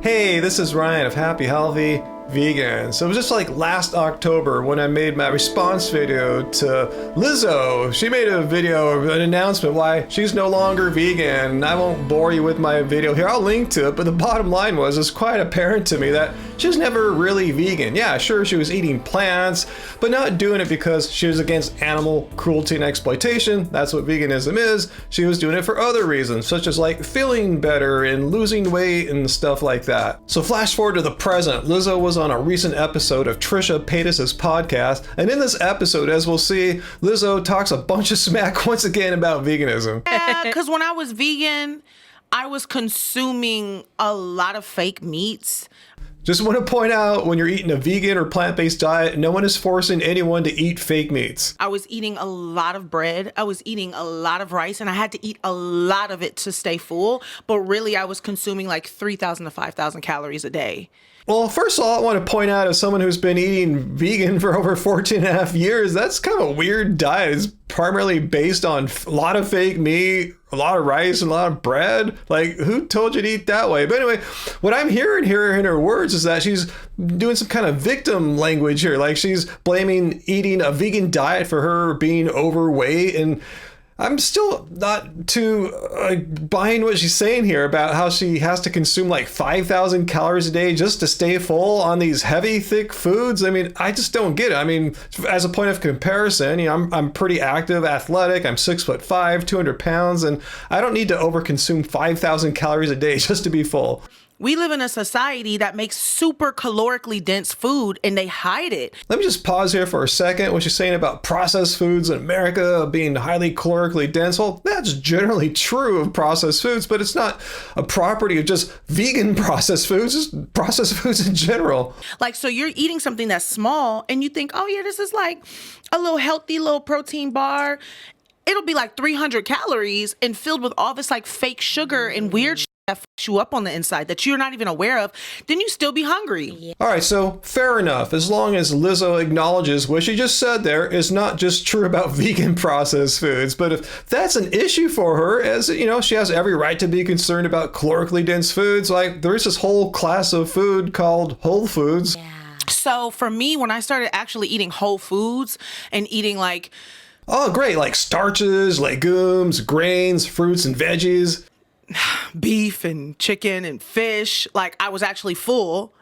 Hey, this is Ryan of Happy Healthy Vegan. So it was just like last October when I made my response video to Lizzo. She made a video, an announcement why she's no longer vegan. I won't bore you with my video here. I'll link to it, but the bottom line was it's quite apparent to me that she was never really vegan. Yeah, sure, she was eating plants, but not doing it because she was against animal cruelty and exploitation. That's what veganism is. She was doing it for other reasons, such as like feeling better and losing weight and stuff like that. So flash forward to the present. Lizzo was on a recent episode of Trisha Paytas' podcast, and in this episode, as we'll see, Lizzo talks a bunch of smack once again about veganism. Because when I was vegan, I was consuming a lot of fake meats. Just want to point out, when you're eating a vegan or plant-based diet, no one is forcing anyone to eat fake meats. I was eating a lot of bread. I was eating a lot of rice, and I had to eat a lot of it to stay full. But really, I was consuming like 3,000 to 5,000 calories a day. Well, first of all, I want to point out, as someone who's been eating vegan for over 14 and a half years, that's kind of a weird diet. It's primarily based on a lot of fake meat, a lot of rice, and a lot of bread. Like, who told you to eat that way? But anyway, what I'm hearing here in her words is that she's doing some kind of victim language here. Like, she's blaming eating a vegan diet for her being overweight, and I'm still not too buying what she's saying here about how she has to consume like 5,000 calories a day just to stay full on these heavy, thick foods. I mean, I just don't get it. I mean, as a point of comparison, I'm pretty active, athletic. I'm 6'5", 200 pounds, and I don't need to overconsume 5,000 calories a day just to be full. We live in a society that makes super calorically dense food, and they hide it. Let me just pause here for a second. What you're saying about processed foods in America being highly calorically dense, well, that's generally true of processed foods, but it's not a property of just vegan processed foods, just processed foods in general. Like, so you're eating something that's small, and you think, oh yeah, this is like a little healthy little protein bar. It'll be like 300 calories and filled with all this like fake sugar and weird shit that fucks you up on the inside that you're not even aware of, then you still be hungry. Yeah. All right, so fair enough. As long as Lizzo acknowledges what she just said there is not just true about vegan processed foods, but if that's an issue for her, as you know, she has every right to be concerned about calorically dense foods. Like, there's this whole class of food called whole foods. Yeah. So for me, when I started actually eating whole foods and eating like, oh, great, like starches, legumes, grains, fruits, and veggies, beef and chicken and fish, like I was actually full.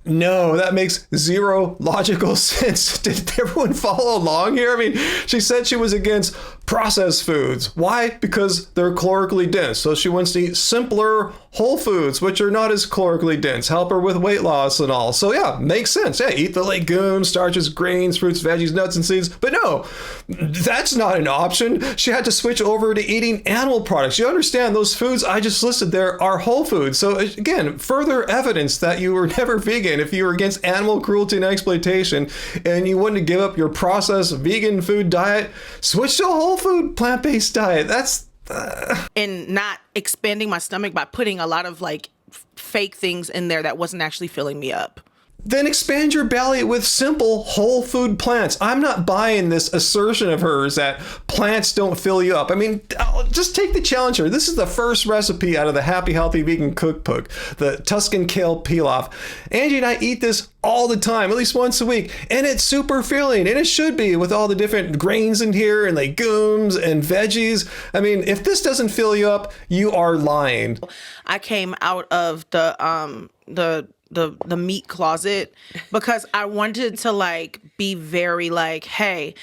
No, that makes zero logical sense. Did everyone follow along here? I mean, she said she was against processed foods. Why? Because they're calorically dense. So she wants to eat simpler whole foods, which are not as calorically dense, help her with weight loss and all. So yeah, makes sense. Yeah, eat the legumes, starches, grains, fruits, veggies, nuts, and seeds. But no, that's not an option. She had to switch over to eating animal products. You understand, those foods I just listed there are whole foods. So again, further evidence that you were never vegan. If you were against animal cruelty and exploitation and you wanted to give up your processed vegan food diet, switch to a whole food plant-based diet. That's and not expanding my stomach by putting a lot of like fake things in there that wasn't actually filling me up. Then expand your belly with simple whole food plants. I'm not buying this assertion of hers that plants don't fill you up. I mean, just take the challenge here. This is the first recipe out of the Happy Healthy Vegan Cookbook, the Tuscan Kale Pilaf. Angie and I eat this all the time, at least once a week, and it's super filling, and it should be with all the different grains in here and legumes and veggies. I mean, if this doesn't fill you up, you are lying. I came out of the meat closet because I wanted to like be very like, hey,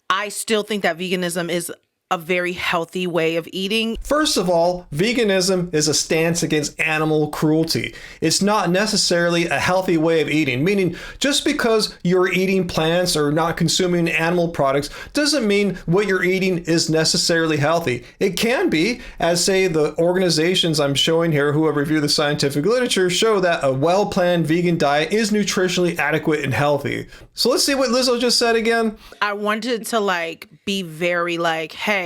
I still think that veganism is a very healthy way of eating. First of all, veganism is a stance against animal cruelty. It's not necessarily a healthy way of eating, meaning just because you're eating plants or not consuming animal products doesn't mean what you're eating is necessarily healthy. It can be, as say the organizations I'm showing here who have reviewed the scientific literature show that a well-planned vegan diet is nutritionally adequate and healthy. So let's see what Lizzo just said again. I wanted to like be very like, hey,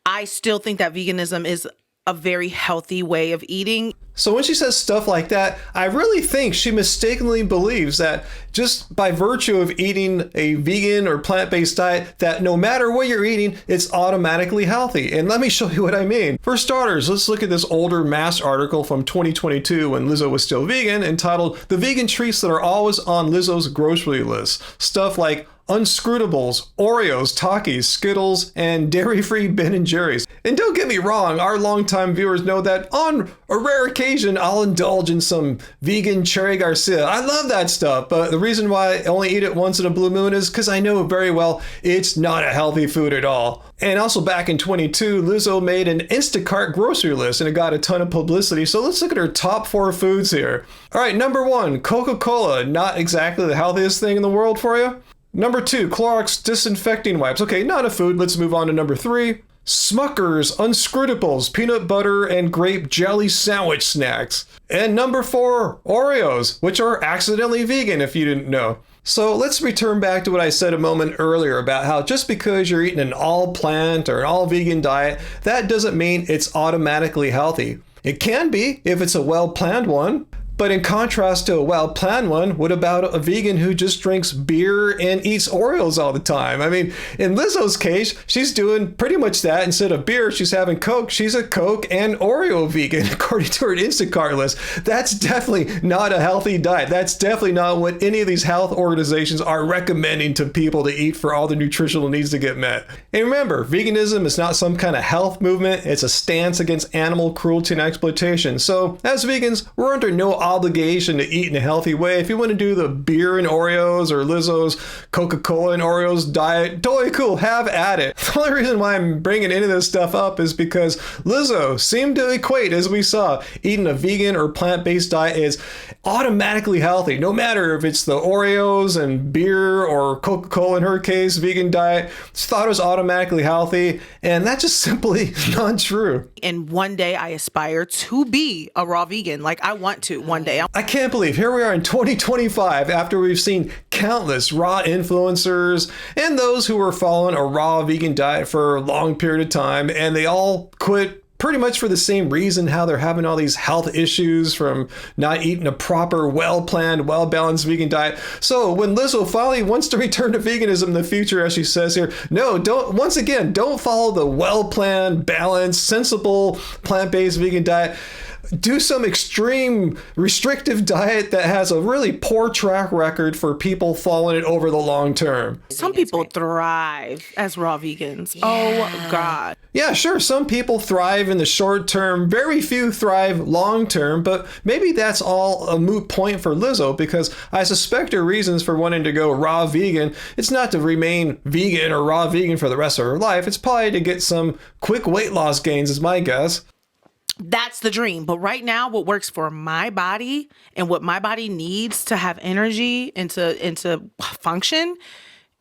I still think that veganism is a very healthy way of eating. So when she says stuff like that, I really think she mistakenly believes that just by virtue of eating a vegan or plant-based diet, that no matter what you're eating, it's automatically healthy. And let me show you what I mean. For starters, let's look at this older Mass article from 2022 when Lizzo was still vegan, entitled "The Vegan Treats That Are Always on Lizzo's Grocery List." Stuff like Unscrutables, Oreos, Takis, Skittles, and dairy-free Ben & Jerry's. And don't get me wrong, our longtime viewers know that on a rare occasion, I'll indulge in some vegan Cherry Garcia. I love that stuff, but the reason why I only eat it once in a blue moon is because I know very well it's not a healthy food at all. And also back in 22, Lizzo made an Instacart grocery list and it got a ton of publicity. So let's look at her top 4 foods here. All right, number 1, Coca-Cola. Not exactly the healthiest thing in the world for you. Number 2, Clorox disinfecting wipes. Okay, not a food. Let's move on to number 3. Smucker's Unscrutables, peanut butter and grape jelly sandwich snacks. And number 4, Oreos, which are accidentally vegan if you didn't know. So let's return back to what I said a moment earlier about how just because you're eating an all plant or an all vegan diet, that doesn't mean it's automatically healthy. It can be if it's a well-planned one. But in contrast to a well-planned one, what about a vegan who just drinks beer and eats Oreos all the time? I mean, in Lizzo's case, she's doing pretty much that. Instead of beer, she's having Coke. She's a Coke and Oreo vegan, according to her Instacart list. That's definitely not a healthy diet. That's definitely not what any of these health organizations are recommending to people to eat for all their nutritional needs to get met. And remember, veganism is not some kind of health movement. It's a stance against animal cruelty and exploitation. So as vegans, we're under no obligation to eat in a healthy way. If you want to do the beer and Oreos or Lizzo's Coca-Cola and Oreos diet, totally cool, have at it. The only reason why I'm bringing any of this stuff up is because Lizzo seemed to equate, as we saw, eating a vegan or plant-based diet is automatically healthy, no matter if it's the Oreos and beer or Coca-Cola in her case, vegan diet. She thought it was automatically healthy, and that's just simply not true. And one day I aspire to be a raw vegan. Like I want to one day. I can't believe here we are in 2025 after we've seen countless raw influencers and those who were following a raw vegan diet for a long period of time, and they all quit pretty much for the same reason, how they're having all these health issues from not eating a proper, well-planned, well-balanced vegan diet. So when Lizzo finally wants to return to veganism in the future, as she says here, no, don't follow the well-planned, balanced, sensible, plant-based vegan diet. Do some extreme restrictive diet that has a really poor track record for people following it over the long term. Some people thrive as raw vegans. Yeah. Oh, God. Yeah, sure. Some people thrive in the short term. Very few thrive long term. But maybe that's all a moot point for Lizzo, because I suspect her reasons for wanting to go raw vegan, it's not to remain vegan or raw vegan for the rest of her life. It's probably to get some quick weight loss gains, is my guess. That's the dream. But right now, what works for my body and what my body needs to have energy and to function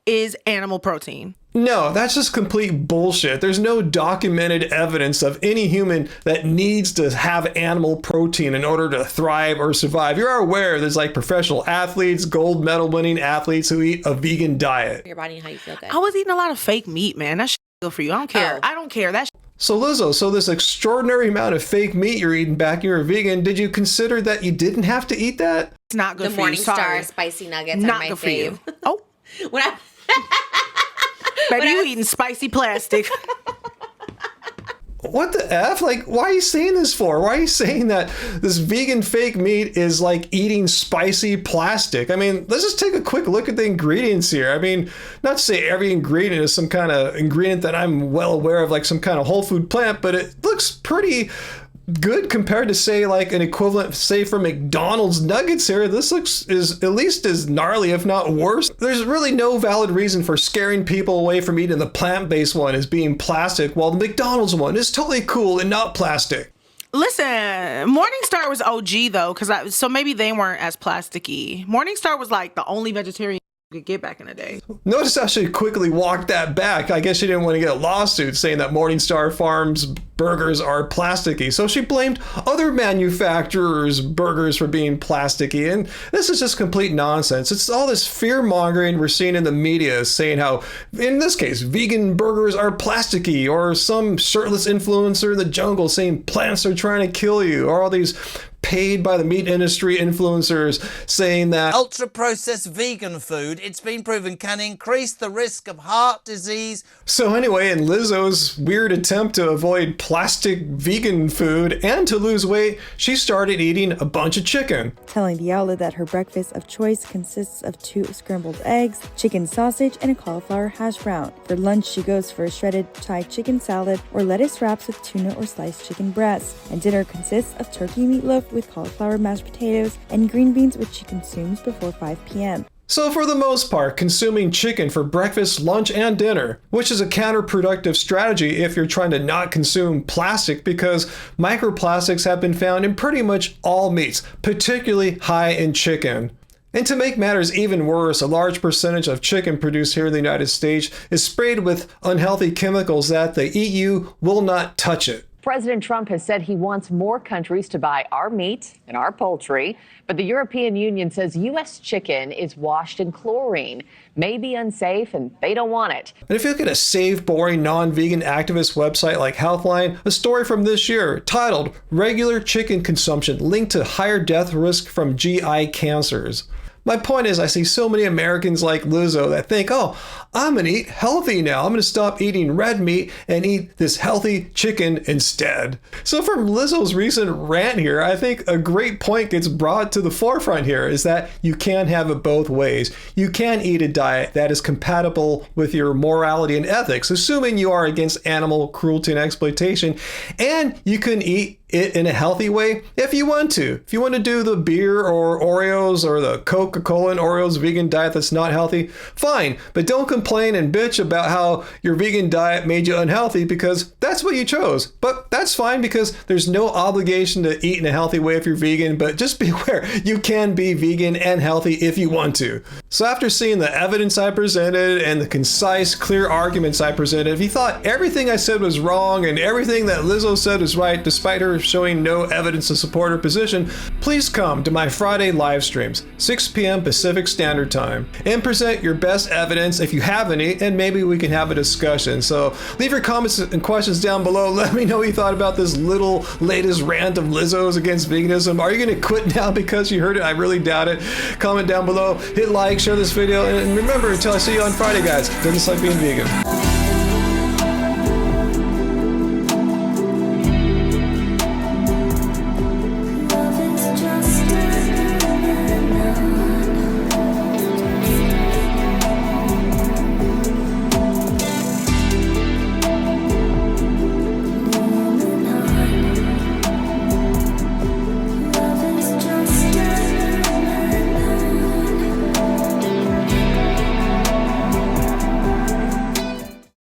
is animal protein. No, that's just complete bullshit. There's no documented evidence of any human that needs to have animal protein in order to thrive or survive. You're aware there's like professional athletes, gold medal winning athletes who eat a vegan diet. Your body and how you feel good. I was eating a lot of fake meat, man. That's good for you. I don't care. I don't care. That's So Lizzo, this extraordinary amount of fake meat you're eating back when you were vegan, did you consider that you didn't have to eat that? It's not good the for you. Morningstar spicy nuggets not are my good fave. for you. Oh. When I Baby, you eating spicy plastic. What the F? Like, why are you saying this for? Why are you saying that this vegan fake meat is like eating spicy plastic? I mean, let's just take a quick look at the ingredients here. I mean, not to say every ingredient is some kind of ingredient that I'm well aware of, like some kind of whole food plant, but it looks pretty good compared to, say, like an equivalent, say, for McDonald's nuggets here. This is at least as gnarly, if not worse. There's really no valid reason for scaring people away from eating the plant-based one as being plastic, while the McDonald's one is totally cool and not plastic. Listen, Morningstar was OG though, so maybe they weren't as plasticky. Morningstar was like the only vegetarian get back in the day. Notice how she quickly walked that back. I guess she didn't want to get a lawsuit saying that Morningstar Farms burgers are plasticky. So she blamed other manufacturers' burgers for being plasticky. And this is just complete nonsense. It's all this fear mongering we're seeing in the media saying how, in this case, vegan burgers are plasticky, or some shirtless influencer in the jungle saying plants are trying to kill you, or all these paid by the meat industry influencers saying that ultra-processed vegan food, it's been proven, can increase the risk of heart disease. So anyway, in Lizzo's weird attempt to avoid plastic vegan food and to lose weight, she started eating a bunch of chicken. Telling the outlet that her breakfast of choice consists of 2 scrambled eggs, chicken sausage, and a cauliflower hash brown. For lunch, she goes for a shredded Thai chicken salad or lettuce wraps with tuna or sliced chicken breasts. And dinner consists of turkey meatloaf with cauliflower mashed potatoes and green beans, which she consumes before 5 p.m. So for the most part, consuming chicken for breakfast, lunch, and dinner, which is a counterproductive strategy if you're trying to not consume plastic, because microplastics have been found in pretty much all meats, particularly high in chicken. And to make matters even worse, a large percentage of chicken produced here in the United States is sprayed with unhealthy chemicals that the EU will not touch it. President Trump has said he wants more countries to buy our meat and our poultry, but the European Union says U.S. chicken is washed in chlorine, may be unsafe, and they don't want it. And if you look at a safe, boring, non-vegan activist website like Healthline, a story from this year titled "Regular Chicken Consumption Linked to Higher Death Risk from GI Cancers." My point is, I see so many Americans like Lizzo that think, oh, I'm going to eat healthy now. I'm going to stop eating red meat and eat this healthy chicken instead. So from Lizzo's recent rant here, I think a great point gets brought to the forefront here is that you can have it both ways. You can eat a diet that is compatible with your morality and ethics, assuming you are against animal cruelty and exploitation, and you can eat it in a healthy way if you want to. If you want to do the beer or Oreos or the Coca-Cola and Oreos vegan diet that's not healthy, fine. But don't complain and bitch about how your vegan diet made you unhealthy, because that's what you chose. But that's fine, because there's no obligation to eat in a healthy way if you're vegan, but just be aware you can be vegan and healthy if you want to. So after seeing the evidence I presented and the concise, clear arguments I presented, if you thought everything I said was wrong and everything that Lizzo said was right, despite her showing no evidence to support her position, please come to my Friday live streams, 6 p.m. Pacific Standard Time, and present your best evidence if you have any, and maybe we can have a discussion. So leave your comments and questions down below. Let me know what you thought about this little latest rant of Lizzo's against veganism. Are you going to quit now because you heard it? I really doubt it. Comment down below, hit like, share this video, and remember, until I see you on Friday, guys, doesn't suck being vegan.